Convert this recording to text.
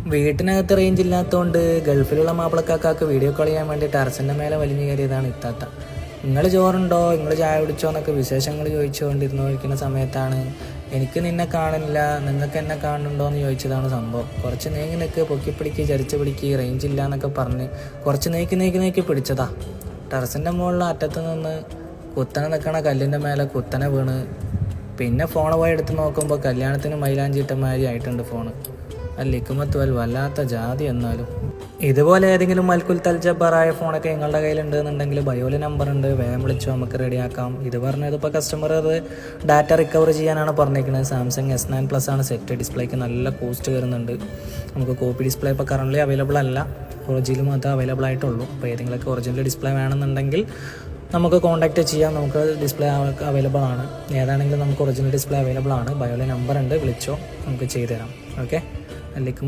വീട്ടിനകത്ത് റേഞ്ച് ഇല്ലാത്തതുകൊണ്ട് ഗൾഫിലുള്ള മാപ്പിളക്കാർക്ക് വീഡിയോ കോൾ ചെയ്യാൻ വേണ്ടി ടെറസിൻ്റെ മേലെ വലിഞ്ഞു കയറിയതാണ് ഇത്താത്ത. നിങ്ങൾ ചോറുണ്ടോ, നിങ്ങൾ ചായ കുടിച്ചോ എന്നൊക്കെ വിശേഷങ്ങൾ ചോദിച്ചുകൊണ്ടിരുന്ന സമയത്താണ് എനിക്ക് നിന്നെ കാണില്ല, നിങ്ങൾക്ക് എന്നെ കാണുന്നുണ്ടോ എന്ന് ചോദിച്ചതാണ് സംഭവം. കുറച്ച് നീങ്ങി നിൽക്ക്, പൊക്കിപ്പിടിക്ക്, ചരിച്ച് പിടിക്ക്, റേഞ്ച് ഇല്ല എന്നൊക്കെ പറഞ്ഞ് കുറച്ച് നീക്കി പിടിച്ചതാ. ടെറസിൻ്റെ മുകളിൽ അറ്റത്ത് നിന്ന് കുത്തനെ നിൽക്കണ കല്ലിൻ്റെ മേലെ കുത്തനെ വീണ്. പിന്നെ ഫോൺ പോയി എടുത്ത് നോക്കുമ്പോൾ കല്യാണത്തിന് മൈലാഞ്ചിട്ടമാതിരി ആയിട്ടുണ്ട് ഫോണ്. ലിക്കുമത്ത് വല്ലാത്ത ജാതി. എന്നാലും ഇതുപോലെ ഏതെങ്കിലും മൽക്കുൽ തൽജബ്ബറായ ഫോണൊക്കെ നിങ്ങളുടെ കയ്യിലുണ്ട് എന്നുണ്ടെങ്കിൽ ബയോല് നമ്പർ ഉണ്ട്, വേഗം വിളിച്ചോ, നമുക്ക് റെഡിയാക്കാം. ഇത് പറഞ്ഞത് ഇപ്പോൾ കസ്റ്റമർ അത് ഡാറ്റ റിക്കവർ ചെയ്യാനാണ് പറഞ്ഞിരിക്കുന്നത്. സാംസങ് S9+ ആണ് സെറ്റ്. ഡിസ്പ്ലേക്ക് നല്ല കോസ്റ്റ് വരുന്നുണ്ട്. നമുക്ക് കോപ്പി ഡിസ്പ്ലേ ഇപ്പോൾ കറൻ്റ് അവൈലബിൾ അല്ല, ഒറിജിനലും അത് അവൈലബിൾ ആയിട്ടുള്ളൂ. അപ്പോൾ ഏതെങ്കിലുമൊക്കെ ഒറിജിനൽ ഡിസ്പ്ലേ വേണമെന്നുണ്ടെങ്കിൽ നമുക്ക് കോൺടാക്റ്റ് ചെയ്യാം. നമുക്ക് ഡിസ്പ്ലേ അവൈലബിൾ ആണ്. ഏതാണെങ്കിലും നമുക്ക് ഒറിജിനൽ ഡിസ്പ്ലേ അവൈലബിൾ ആണ്. ബയോലെ നമ്പർ ഉണ്ട്, വിളിച്ചോ, നമുക്ക് ചെയ്തു തരാം. ഓക്കെ. അല്ലെങ്കിൽ